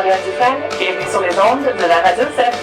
Victoria Dufresne, bienvenue sur les ondes de la Radio CEF.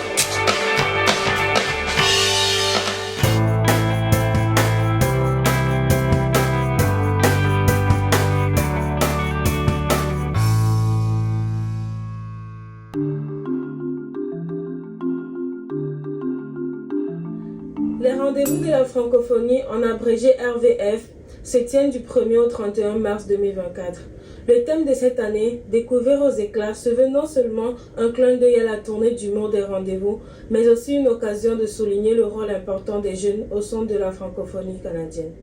Les rendez-vous de la francophonie, en abrégé RVF, se tiennent du 1er au 31 mars 2024. Le thème de cette année, Découvrir aux éclats, se veut non seulement un clin d'œil à la tournée du monde des rendez-vous, mais aussi une occasion de souligner le rôle important des jeunes au sein de la francophonie canadienne.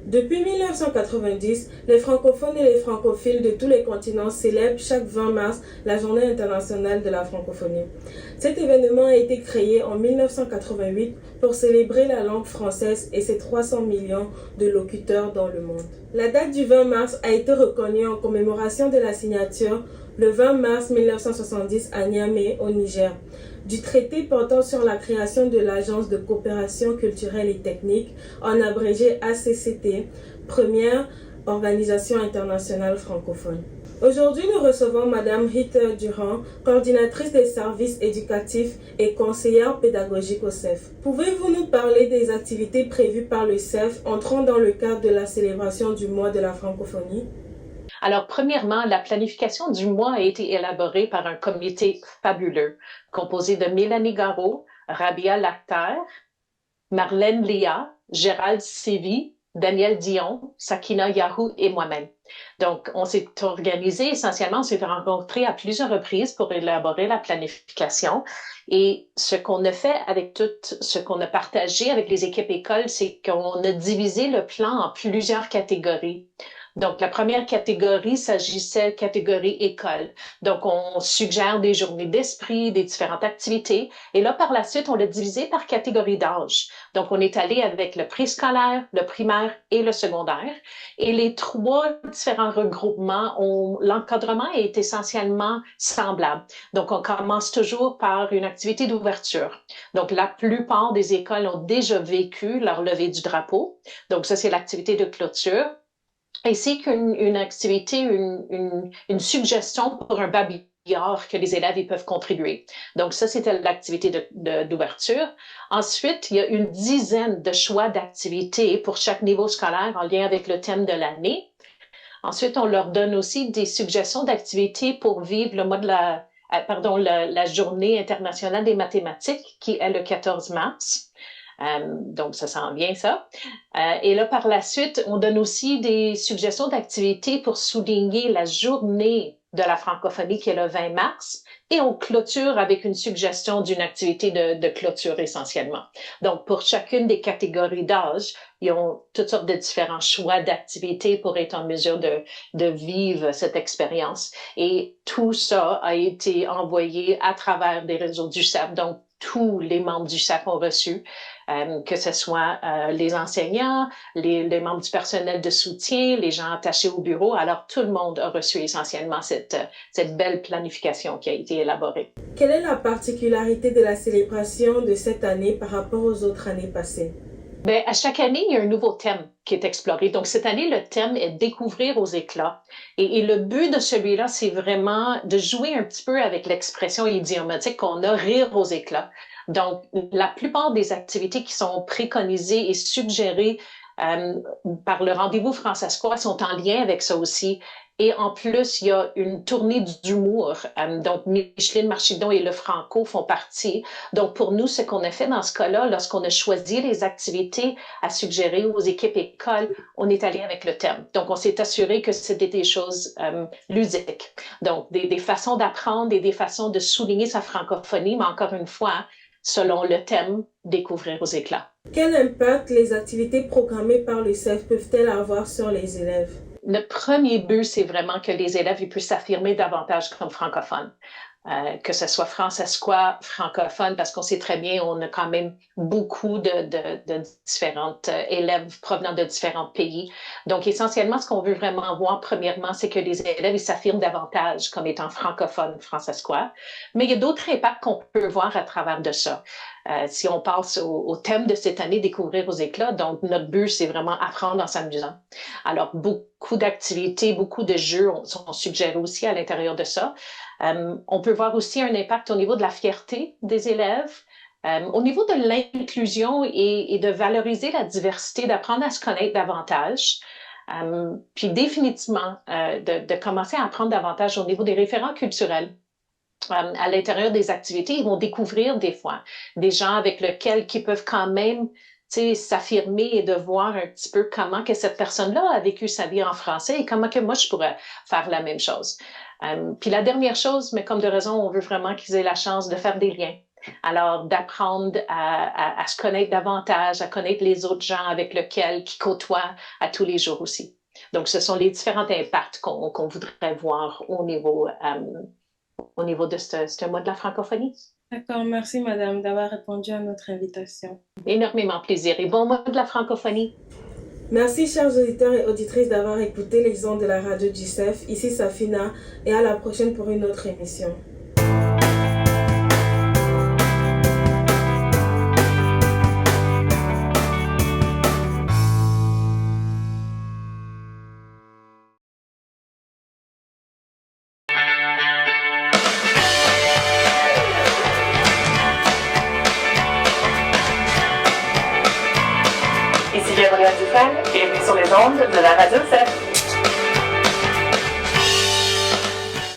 Depuis 1990, les francophones et les francophiles de tous les continents célèbrent chaque 20 mars la Journée internationale de la francophonie. Cet événement a été créé en 1988 pour célébrer la langue française et ses 300 millions de locuteurs dans le monde. La date du 20 mars a été reconnue en commémoration de la signature le 20 mars 1970 à Niamey, au Niger, du traité portant sur la création de l'Agence de coopération culturelle et technique, en abrégé ACCT, première organisation internationale francophone. Aujourd'hui, nous recevons Madame Rita Durand, coordinatrice des services éducatifs et conseillère pédagogique au CEF. Pouvez-vous nous parler des activités prévues par le CEF entrant dans le cadre de la célébration du mois de la francophonie? Alors, premièrement, la planification du mois a été élaborée par un comité fabuleux, composé de Mélanie Garot, Rabia Lacter, Marlène Léa, Gérald Sévy, Daniel Dion, Sakina Yahoo et moi-même. Donc, on s'est organisé, essentiellement, on s'est rencontrés à plusieurs reprises pour élaborer la planification. Et ce qu'on a fait avec tout ce qu'on a partagé avec les équipes écoles, c'est qu'on a divisé le plan en plusieurs catégories. Donc, la première catégorie s'agissait catégorie école. Donc, on suggère des journées d'esprit, des différentes activités. Et là, par la suite, on l'a divisé par catégorie d'âge. Donc, on est allé avec le préscolaire, le primaire et le secondaire. Et les trois différents regroupements, l'encadrement est essentiellement semblable. Donc, on commence toujours par une activité d'ouverture. Donc, la plupart des écoles ont déjà vécu leur levée du drapeau. Donc, ça, c'est l'activité de clôture. Ainsi qu'une activité, une suggestion pour un babillard que les élèves ils peuvent contribuer. Donc ça, c'était l'activité d'ouverture. Ensuite, il y a une dizaine de choix d'activités pour chaque niveau scolaire en lien avec le thème de l'année. Ensuite, on leur donne aussi des suggestions d'activités pour vivre le mois de la Journée internationale des mathématiques, qui est le 14 mars. Donc, ça s'en vient, ça. Et là, par la suite, on donne aussi des suggestions d'activités pour souligner la journée de la francophonie qui est le 20 mars. Et on clôture avec une suggestion d'une activité de clôture essentiellement. Donc, pour chacune des catégories d'âge, ils ont toutes sortes de différents choix d'activités pour être en mesure de vivre cette expérience. Et tout ça a été envoyé à travers des réseaux du SAP. Donc, tous les membres du SAP ont reçu, que ce soit les enseignants, les membres du personnel de soutien, les gens attachés au bureau. Alors, tout le monde a reçu essentiellement cette belle planification qui a été élaborée. Quelle est la particularité de la célébration de cette année par rapport aux autres années passées? Bien, à chaque année, il y a un nouveau thème qui est exploré. Donc, cette année, le thème est Découvrir aux éclats. Et le but de celui-là, c'est vraiment de jouer un petit peu avec l'expression idiomatique qu'on a, rire aux éclats. Donc, la plupart des activités qui sont préconisées et suggérées par le rendez-vous francescois sont en lien avec ça aussi. Et en plus, il y a une tournée d'humour. Donc, Micheline Marchidon et Le Franco font partie. Donc, pour nous, ce qu'on a fait dans ce cas-là, lorsqu'on a choisi les activités à suggérer aux équipes écoles, on est allé avec le thème. Donc, on s'est assuré que c'était des choses ludiques. Donc, des façons d'apprendre et des façons de souligner sa francophonie, mais encore une fois, selon le thème, découvrir aux éclats. Quel impact les activités programmées par le CEF peuvent-elles avoir sur les élèves? Notre premier but, c'est vraiment que les élèves ils puissent s'affirmer davantage comme francophones. Que ce soit francescois, francophone, parce qu'on sait très bien, on a quand même beaucoup de différentes élèves provenant de différents pays. Donc, essentiellement, ce qu'on veut vraiment voir, premièrement, c'est que les élèves ils s'affirment davantage comme étant francophones, francescois. Mais il y a d'autres impacts qu'on peut voir à travers de ça. Si on passe au thème de cette année, découvrir aux éclats, donc notre but, c'est vraiment apprendre en s'amusant. Alors, beaucoup d'activités, beaucoup de jeux sont suggérés aussi à l'intérieur de ça. On peut voir aussi un impact au niveau de la fierté des élèves, au niveau de l'inclusion et de valoriser la diversité, d'apprendre à se connaître davantage. Puis définitivement, de commencer à apprendre davantage au niveau des référents culturels. À l'intérieur des activités, ils vont découvrir des fois des gens avec lesquels qui peuvent quand même s'affirmer et de voir un petit peu comment que cette personne-là a vécu sa vie en français et comment que moi, je pourrais faire la même chose. Puis la dernière chose, mais comme de raison, on veut vraiment qu'ils aient la chance de faire des liens. Alors, d'apprendre à se connaître davantage, à connaître les autres gens avec lesquels ils côtoient à tous les jours aussi. Donc, ce sont les différents impacts qu'on voudrait voir au niveau de ce mois de la francophonie. D'accord, merci madame d'avoir répondu à notre invitation. Énormément plaisir et bon mois de la francophonie. Merci chers auditeurs et auditrices d'avoir écouté les ondes de la radio du CEF. Ici Safina et à la prochaine pour une autre émission. Ici Gabriel Dufresne, bienvenue sur les ondes de la radio CEF.